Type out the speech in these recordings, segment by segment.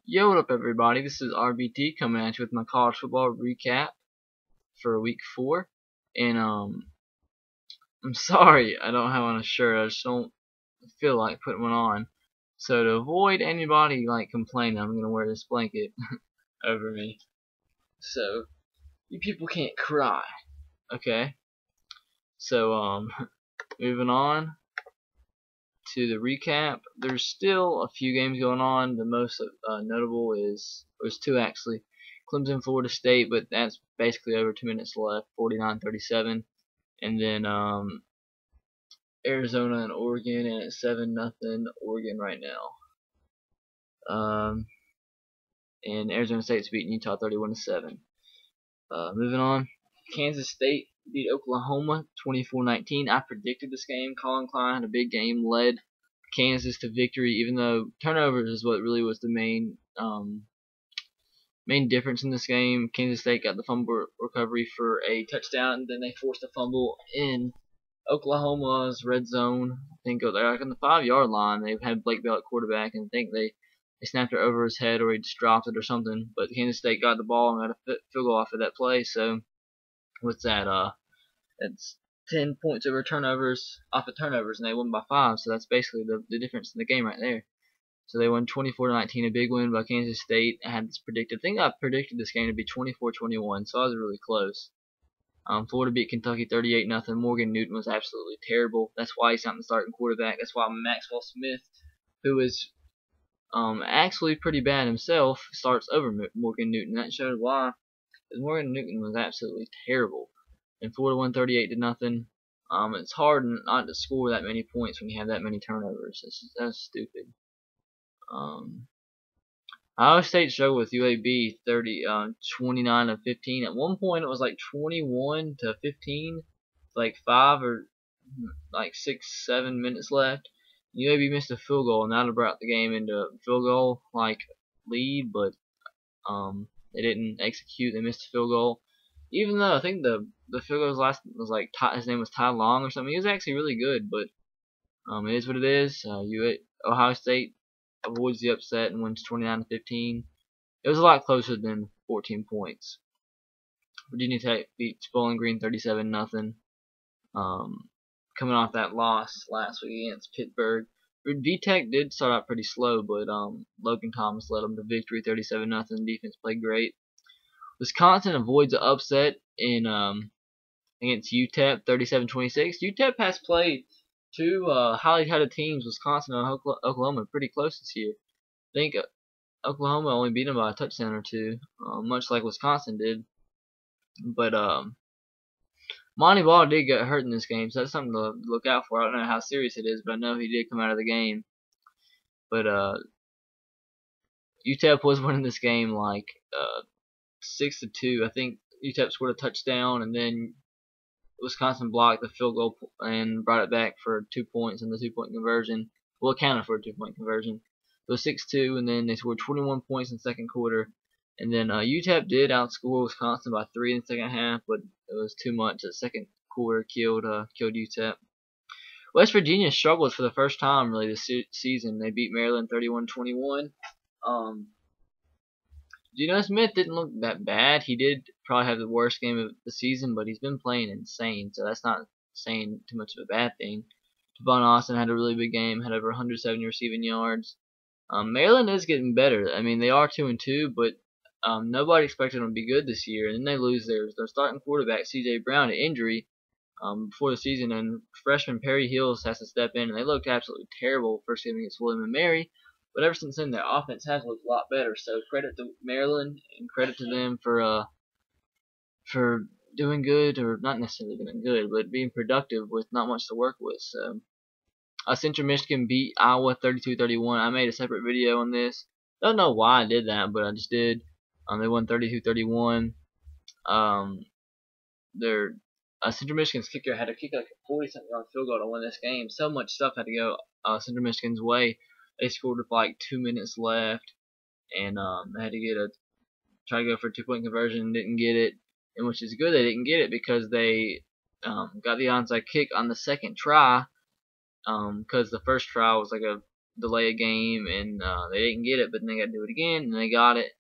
Yo, what up everybody, this is RBT coming at you with my college football recap for week 4, and I'm sorry I don't have on a shirt. I just don't feel like putting one on, so to avoid anybody like complaining, I'm gonna wear this blanket over me so you people can't cry. Okay, so moving on to the recap. There's still a few games going on. The most notable was two actually. Clemson, Florida State, but that's basically over 2 minutes left, 49-37. And then Arizona and Oregon, and it's 7-0 Oregon right now. And Arizona State's beating Utah 31-7. Moving on, Kansas State beat Oklahoma 24-19. I predicted this game. Colin Klein had a big game, led Kansas to victory, even though turnovers is what really was the main difference in this game. Kansas State got the fumble recovery for a touchdown, and then they forced a fumble in Oklahoma's red zone. I think they're like on the 5-yard line. They've had Blake Bell at quarterback, and I think they snapped it over his head or he just dropped it or something. But Kansas State got the ball and got a field goal off of that play. So what's that? That's 10 points over turnovers off of turnovers, and they won by 5. So that's basically the difference in the game right there. So they won 24-19, a big win by Kansas State. I had this predicted. I think I predicted this game to be 24-21, so I was really close. Florida beat Kentucky 38-0. Morgan Newton was absolutely terrible. That's why he's not the starting quarterback. That's why Maxwell Smith, who is actually pretty bad himself, starts over Morgan Newton. That showed why. Because Morgan Newton was absolutely terrible. And Florida won 38-0. It's hard not to score that many points when you have that many turnovers. That's stupid. Ohio State struggled with UAB 29-15. At one point it was like 21-15, like 5 or like 6-7 minutes left. UAB missed a field goal, and that would have brought the game into a field goal like lead, but they didn't execute. They missed a field goal. Even though I think the field goal's last was like his name was Ty Long or something. He was actually really good, but it is what it is. Ohio State avoids the upset and wins 29-15. It was a lot closer than 14 points. Virginia Tech beats Bowling Green 37-0. Coming off that loss last week against Pittsburgh. VTech did start out pretty slow, but Logan Thomas led them to victory 37-0. Defense played great. Wisconsin avoids an upset in against UTEP 37-26. UTEP has played two highly touted teams, Wisconsin and Oklahoma, pretty close this year. I think Oklahoma only beat them by a touchdown or two, much like Wisconsin did. But Monty Ball did get hurt in this game, so that's something to look out for. I don't know how serious it is, but I know he did come out of the game. But UTEP was winning this game like 6-2. I think UTEP scored a touchdown, and then Wisconsin blocked the field goal and brought it back for 2 points in the 2-point conversion. Well, it counted for a 2-point conversion. It was 6-2, and then they scored 21 points in the second quarter. And then UTEP did outscore Wisconsin by 3 in the second half, but it was too much. The second quarter killed UTEP. West Virginia struggled for the first time really this season. They beat Maryland 31-21. Geno Smith didn't look that bad. He did probably have the worst game of the season, but he's been playing insane, so that's not saying too much of a bad thing. Devon Austin had a really big game, had over 170 receiving yards. Maryland is getting better. I mean, they are 2-2, but nobody expected them to be good this year, and then they lose their starting quarterback, C.J. Brown, to injury before the season, and freshman Perry Hills has to step in, and they looked absolutely terrible first game against William and Mary. But ever since then, their offense has looked a lot better. So credit to Maryland and credit to them for doing good, or not necessarily doing good, but being productive with not much to work with. So Central Michigan beat Iowa 32-31. I made a separate video on this. Don't know why I did that, but I just did. They won 32-31. Central Michigan's kicker had to kick like a 40-something yard field goal to win this game. So much stuff had to go Central Michigan's way. They scored with like 2 minutes left, and they had to try to go for a 2-point conversion and didn't get it. And which is good they didn't get it, because they got the onside kick on the second try, because the first try was like a delay a game, and they didn't get it, but then they got to do it again, and they got it,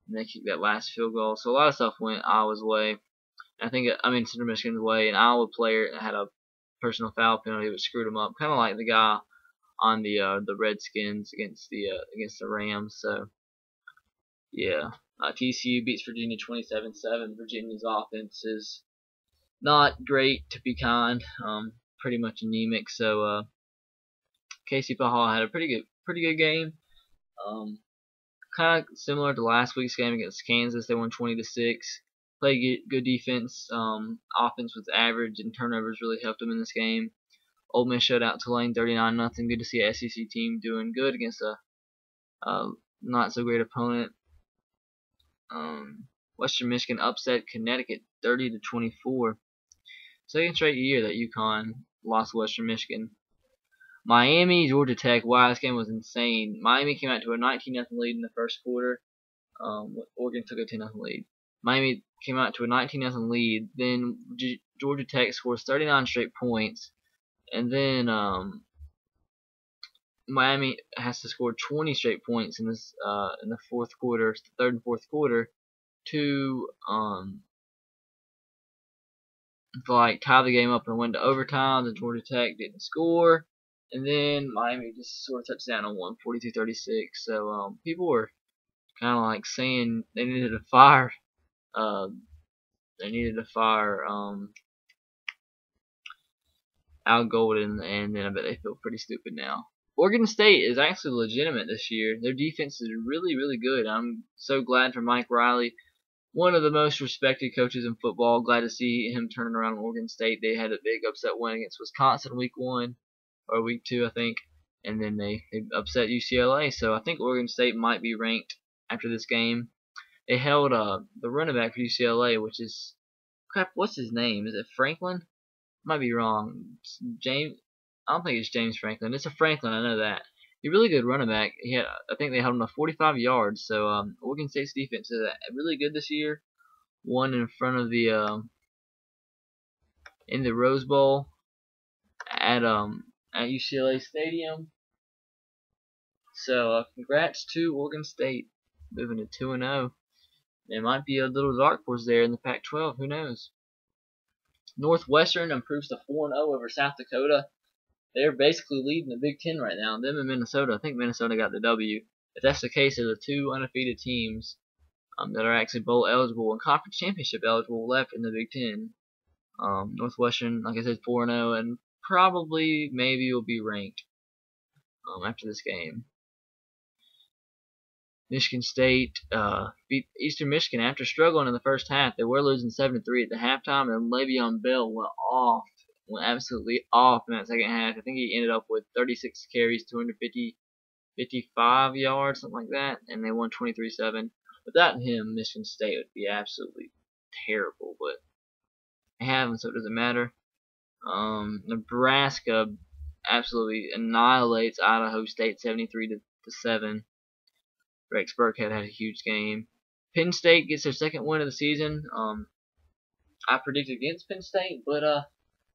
and they kicked that last field goal. So a lot of stuff went Iowa's way. Central Michigan's way. An Iowa player had a personal foul penalty which screwed him up, kind of like the guy on the Redskins against the Rams. So yeah, TCU beats Virginia 27-7. Virginia's offense is not great, to be kind. Pretty much anemic. So Casey Pahal had a pretty good game. Kind of similar to last week's game against Kansas. They won 20-6. Played good defense. Offense was average, and turnovers really helped them in this game. Ole Miss shut out Tulane 39-0. Good to see an SEC team doing good against a not so great opponent. Western Michigan upset Connecticut 30-24. Second straight year that UConn lost Western Michigan. Miami, Georgia Tech. Wow, this game was insane. Miami came out to a 19-0 lead in the first quarter. Oregon took a 10-0 lead. Miami came out to a 19-0 lead. Then Georgia Tech scores 39 straight points. And then Miami has to score 20 straight points in the fourth quarter, third and fourth quarter, to tie the game up and win to overtime. The Georgia Tech didn't score, and then Miami just scored a touchdown and won 42-36. So people were kind of like saying they needed to fire. Al Golden, and then I bet they feel pretty stupid now. Oregon State is actually legitimate this year. Their defense is really, really good. I'm so glad for Mike Riley, one of the most respected coaches in football. Glad to see him turning around Oregon State. They had a big upset win against Wisconsin week 1 or week 2, I think, and then they upset UCLA. So I think Oregon State might be ranked after this game. They held the running back for UCLA, which is crap. What's his name? Is it Franklin? Might be wrong. James. I don't think it's James Franklin. It's a Franklin. I know that. He's a really good running back. I think they held him to 45 yards. So Oregon State's defense is really good this year. Won in front of in the Rose Bowl at UCLA Stadium. So congrats to Oregon State, moving to 2-0. There might be a little dark horse there in the Pac-12. Who knows? Northwestern improves to 4-0 over South Dakota. They're basically leading the Big Ten right now. Them and Minnesota. I think Minnesota got the W. If that's the case, they're the 2 undefeated teams that are actually bowl eligible and conference championship eligible left in the Big Ten. Northwestern, like I said, 4-0, and probably maybe will be ranked after this game. Michigan State beat Eastern Michigan after struggling in the first half. They were losing 7-3 at the halftime, and Le'Veon Bell went absolutely off in that second half. I think he ended up with 36 carries, 55 yards, something like that, and they won 23-7. Without him, Michigan State would be absolutely terrible, but they have him, so it doesn't matter. Nebraska absolutely annihilates Idaho State 73-7. Rex Burkhead had a huge game. Penn State gets their second win of the season. I predicted against Penn State, but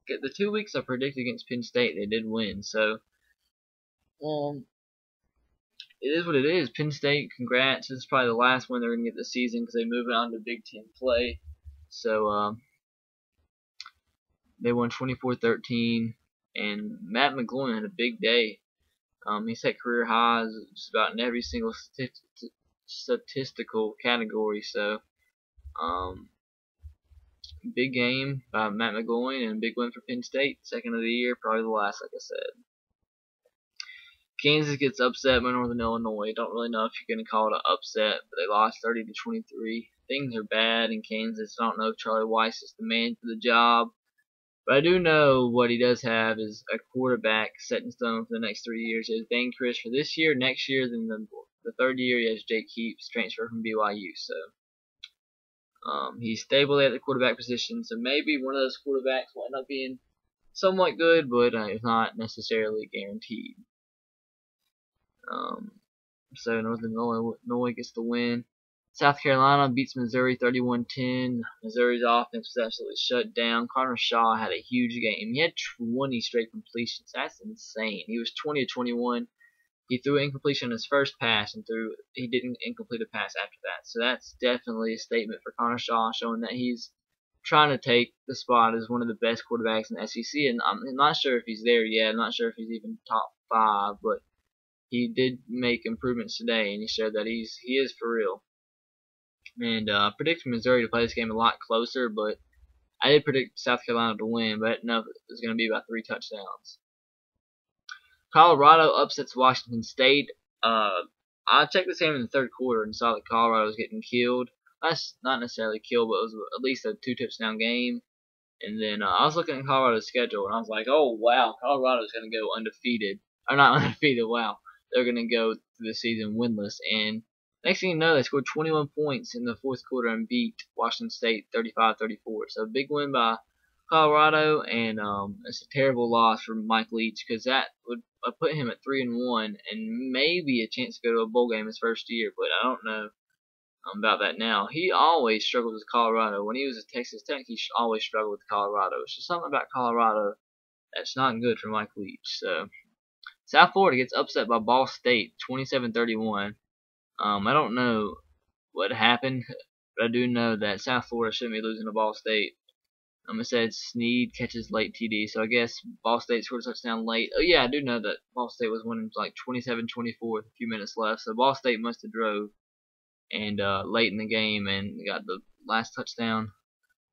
the 2 weeks I predicted against Penn State, they did win. So it is what it is. Penn State, congrats. This is probably the last win they're going to get this season because they move on to Big Ten play. So they won 24-13, and Matt McGloin had a big day. He set career highs just about in every single statistical category. So big game by Matt McGloin and big win for Penn State. Second of the year, probably the last, like I said. Kansas gets upset by Northern Illinois. Don't really know if you're going to call it an upset, but they lost 30-23. Things are bad in Kansas. I don't know if Charlie Weiss is the man for the job, but I do know what he does have is a quarterback set in stone for the next 3 years. He has Dane Chris for this year, next year, then the third year he has Jake Heaps, transfer from BYU. So he's stable at the quarterback position, so maybe one of those quarterbacks will end up being somewhat good, but it's not necessarily guaranteed. So Northern Illinois gets the win. South Carolina beats Missouri 31-10. Missouri's offense was absolutely shut down. Connor Shaw had a huge game. He had 20 straight completions. That's insane. He was 20-21, he threw an incompletion on his first pass and he didn't incomplete a pass after that. So that's definitely a statement for Connor Shaw, showing that he's trying to take the spot as one of the best quarterbacks in the SEC. And I'm not sure if he's there yet. I'm not sure if he's even top 5, but he did make improvements today, and he showed that he is for real. And I predicted Missouri to play this game a lot closer, but I did predict South Carolina to win, but I didn't know if it was going to be about 3 touchdowns. Colorado upsets Washington State. I checked this game in the third quarter and saw that Colorado was getting killed. That's not necessarily killed, but it was at least a 2-touchdown game. And then I was looking at Colorado's schedule, and I was like, oh, wow, Colorado's going to go undefeated. Or not undefeated, wow. They're going to go through the season winless. And next thing you know, they scored 21 points in the fourth quarter and beat Washington State 35-34. So a big win by Colorado, and it's a terrible loss for Mike Leach, because that would put him at 3-1 and maybe a chance to go to a bowl game his first year, but I don't know about that now. He always struggled with Colorado. When he was at Texas Tech, he always struggled with Colorado. It's just something about Colorado that's not good for Mike Leach. So South Florida gets upset by Ball State 27-31. I don't know what happened, but I do know that South Florida shouldn't be losing to Ball State. It said Snead catches late TD, so I guess Ball State scored a touchdown late. Oh yeah, I do know that Ball State was winning like 27-24 with a few minutes left, so Ball State must have drove and late in the game and got the last touchdown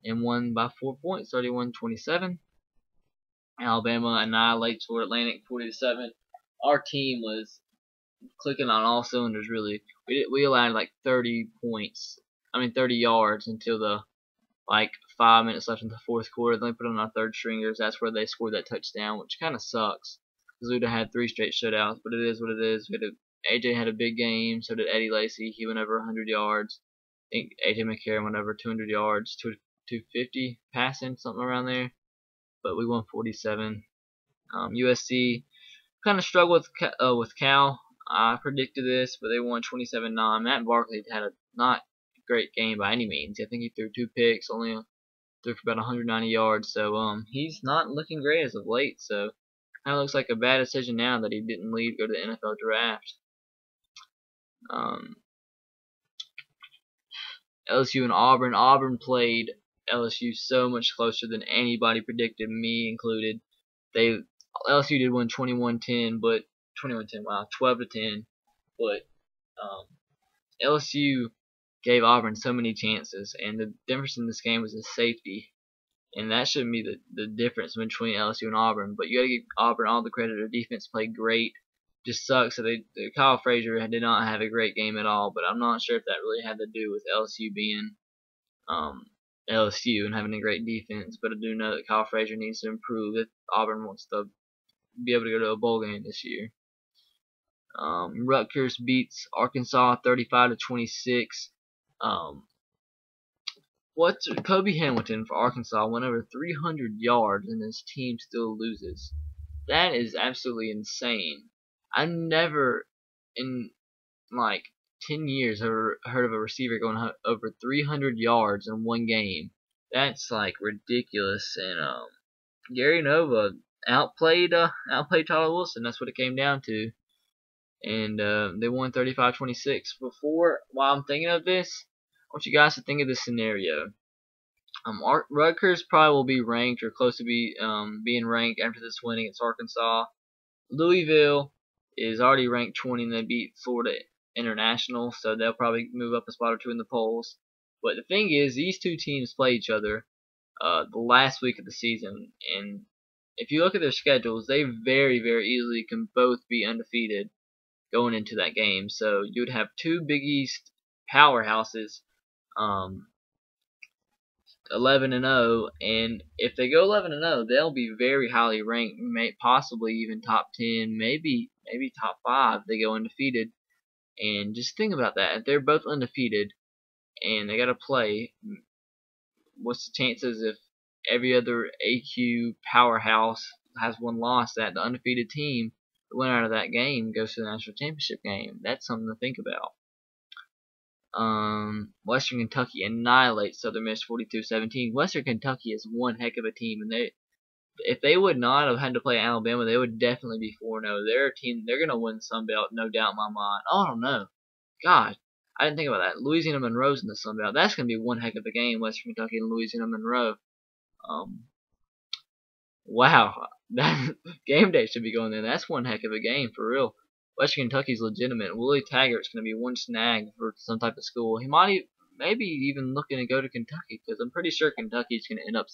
and won by 4 points, 31-27. Alabama annihilates Florida Atlantic 40-7. Our team was clicking on all cylinders, really. We allowed like 30 yards until the 5 minutes left in the fourth quarter. Then they put on our third stringers. That's where they scored that touchdown, which kind of sucks, because we'd have had 3 straight shutouts. But it is what it is. AJ had a big game. So did Eddie Lacy. He went over 100 yards. I think AJ McCarron went over 200 yards, 250 passing, something around there. But we won 47. USC kind of struggled with Cal. I predicted this, but they won 27-9. Matt Barkley had a not great game by any means. I think he threw 2 picks, only threw for about 190 yards. So he's not looking great as of late. So kind of looks like a bad decision now that he didn't leave, go to the NFL draft. LSU and Auburn. Auburn played LSU so much closer than anybody predicted, me included. LSU did win 21-10, but 12-10. But LSU gave Auburn so many chances, and the difference in this game was a safety, and that shouldn't be the difference between LSU and Auburn. But you got to give Auburn all the credit. Their defense played great. Just sucks that Kyle Frazier did not have a great game at all. But I'm not sure if that really had to do with LSU being LSU and having a great defense. But I do know that Kyle Frazier needs to improve if Auburn wants to be able to go to a bowl game this year. Rutgers beats Arkansas 35-26. Kobe Hamilton for Arkansas went over 300 yards and his team still loses. That is absolutely insane. I've never in 10 years heard of a receiver going over 300 yards in one game. That's ridiculous. And Gary Nova outplayed Tyler Wilson. That's what it came down to. And they won 35-26. While I'm thinking of this, I want you guys to think of this scenario. Rutgers probably will be ranked or close to being ranked after this win against Arkansas. Louisville is already ranked 20 and they beat Florida International, so they'll probably move up a spot or 2 in the polls. But the thing is, these 2 teams play each other the last week of the season, and if you look at their schedules, they very, very easily can both be undefeated going into that game. So you would have 2 Big East powerhouses, 11-0, and if they go 11-0, they'll be very highly ranked, possibly even top 10, maybe top 5 if they go undefeated. And just think about that. If they're both undefeated and they got to play, what's the chances if every other AQ powerhouse has one loss, that the undefeated team that went out of that game goes to the national championship game? That's something to think about. Western Kentucky annihilates Southern Miss 42-17. Western Kentucky is one heck of a team, and if they would not have had to play Alabama, they would definitely be 4-0. They're a team. They're gonna win the Sun Belt, no doubt in my mind. Oh, I don't know. God, I didn't think about that. Louisiana-Monroe's in the Sun Belt. That's gonna be one heck of a game, Western Kentucky and Louisiana-Monroe. Wow, that game day should be going in. That's one heck of a game for real. Western Kentucky's legitimate. Willie Taggart's going to be one snag for some type of school. He might maybe even looking to go to Kentucky because I'm pretty sure Kentucky's going to end up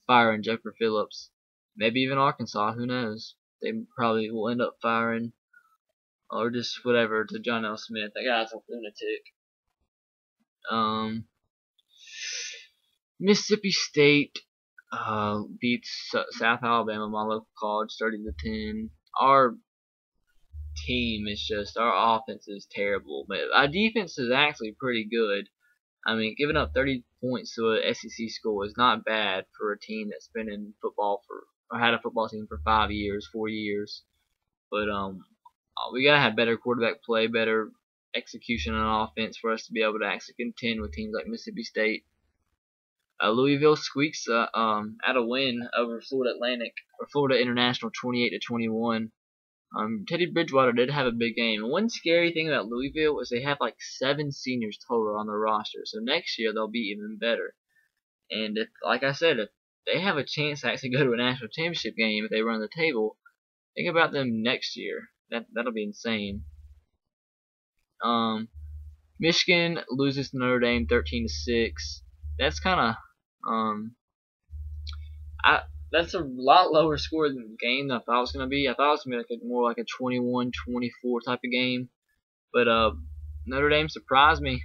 firing Joker Phillips. Maybe even Arkansas. Who knows? They probably will end up firing or just whatever to John L. Smith. That guy's a lunatic. Mississippi State beats South Alabama, my local college, 30-10. Our team is just, our offense is terrible, but our defense is actually pretty good. I mean, giving up 30 points to a SEC school is not bad for a team that's been in football or had a football team for 5 years, 4 years. But we gotta have better quarterback play, better execution on offense for us to be able to actually contend with teams like Mississippi State. Louisville squeaks out a win over Florida International, 28-21. Teddy Bridgewater did have a big game. And one scary thing about Louisville is they have like 7 seniors total on their roster. So next year they'll be even better. And if, like I said, if they have a chance to actually go to a national championship game if they run the table, think about them next year. That'll be insane. Michigan loses to Notre Dame 13-6. That's kind of that's a lot lower score than the game than I thought it was gonna be. I thought it was gonna be more like a 21-24 type of game, but Notre Dame surprised me.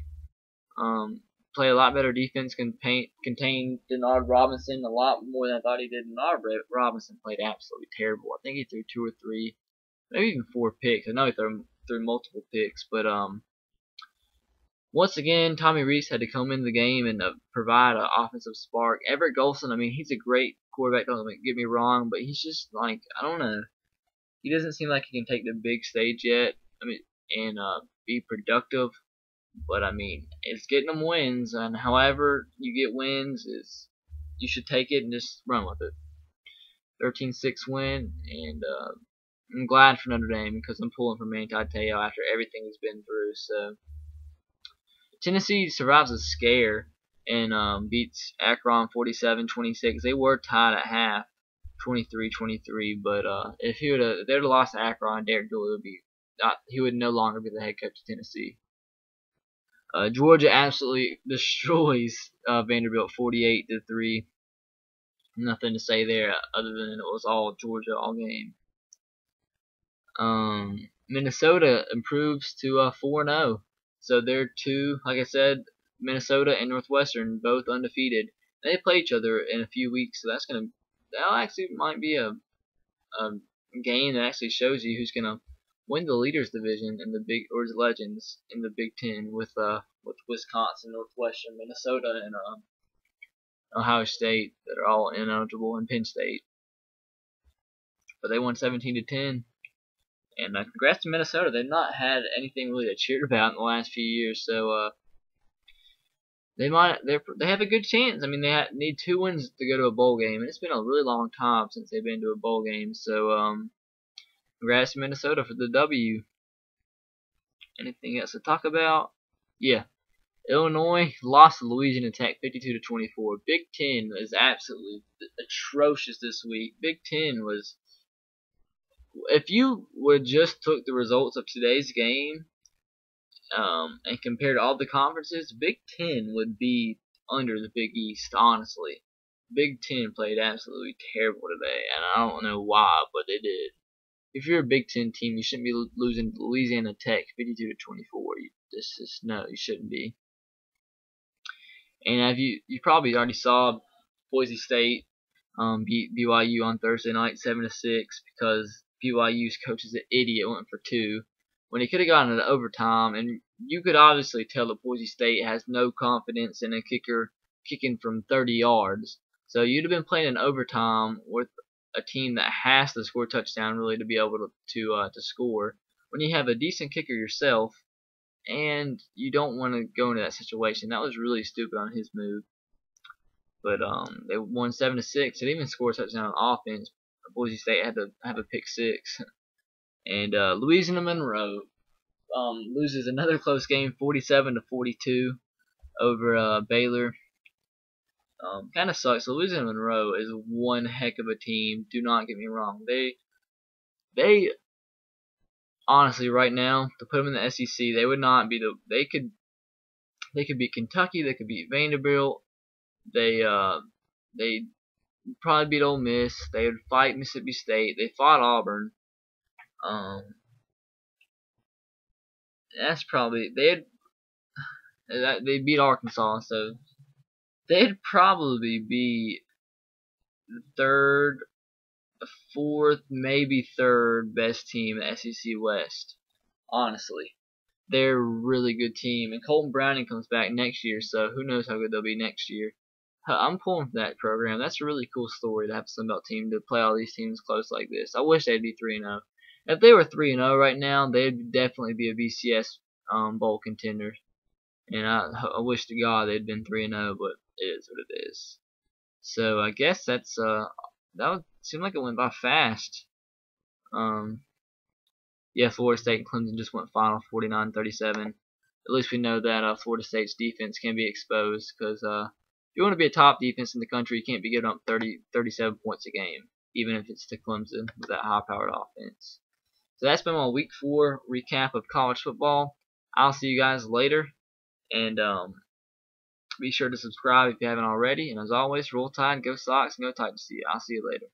Played a lot better defense, contained Denard Robinson a lot more than I thought he did. Denard Robinson played absolutely terrible. I think he threw 2 or 3, maybe even 4 picks. I know he threw multiple picks, but once again, Tommy Rees had to come into the game and provide an offensive spark. Everett Golson, I mean, he's a great quarterback, don't get me wrong, but he's just like, I don't know. He doesn't seem like he can take the big stage yet. I mean, and be productive. But I mean, it's getting them wins, and however you get wins is you should take it and just run with it. 13-6 win, and I'm glad for Notre Dame because I'm pulling for Manti Te'o after everything he's been through. So Tennessee survives a scare and beats Akron 47-26. They were tied at half, 23-23. But if they'd have lost to Akron, Derek Dooley he would no longer be the head coach of Tennessee. Georgia absolutely destroys Vanderbilt 48-3. Nothing to say there other than it was all Georgia all game. Minnesota improves to 4-0. So they're two, like I said, Minnesota and Northwestern both undefeated. They play each other in a few weeks, so that actually might be a game that actually shows you who's gonna win the leaders division in the Legends in the Big Ten with Wisconsin, Northwestern, Minnesota, and Ohio State that are all ineligible, and Penn State. But they won 17-10. And congrats to Minnesota. They've not had anything really to cheer about in the last few years, so they have a good chance. I mean, they need 2 wins to go to a bowl game, and it's been a really long time since they've been to a bowl game. So congrats to Minnesota for the W. Anything else to talk about? Yeah, Illinois lost to Louisiana Tech 52-24. Big Ten is absolutely atrocious this week. Big Ten was. If you would just took the results of today's game and compared to all the conferences, Big Ten would be under the Big East, honestly. Big Ten played absolutely terrible today, and I don't know why, but they did. If you're a Big Ten team, you shouldn't be losing to Louisiana Tech 52-24. No, you shouldn't be. And you probably already saw Boise State beat BYU on Thursday night 7-6 because BYU's coach is an idiot, went for 2 when he could have gotten it to overtime. And you could obviously tell that Boise State has no confidence in a kicker kicking from 30 yards. So you'd have been playing in overtime with a team that has to score a touchdown really to be able to score when you have a decent kicker yourself, and you don't want to go into that situation. That was really stupid on his move. but they won 7-6. It even scored a touchdown on offense. Boise State had to have a pick six, and Louisiana-Monroe loses another close game, 47-42 over Baylor. Kind of sucks. Louisiana-Monroe is one heck of a team. Do not get me wrong. They honestly right now to put them in the SEC, they would not be the. They could beat Kentucky. They could beat Vanderbilt. They probably beat Ole Miss. They would fight Mississippi State. They fought Auburn. That's probably they beat Arkansas, so they'd probably be the third, the fourth, maybe third best team in SEC West. Honestly, they're a really good team, and Colton Browning comes back next year, so who knows how good they'll be next year. I'm pulling for that program. That's a really cool story to have a Sunbelt team to play all these teams close like this. I wish they'd be 3-0. If they were 3-0 right now, they'd definitely be a BCS bowl contender. And I wish to God they'd been 3-0, but it is what it is. So I guess that's that would seem like it went by fast. Yeah, Florida State and Clemson just went final 49-37. At least we know that Florida State's defense can be exposed, because if you want to be a top defense in the country, you can't be giving up 37 points a game, even if it's to Clemson with that high-powered offense. So that's been my Week 4 recap of college football. I'll see you guys later, and be sure to subscribe if you haven't already. And as always, roll tide, go Sox, and go Titans. I'll see you later.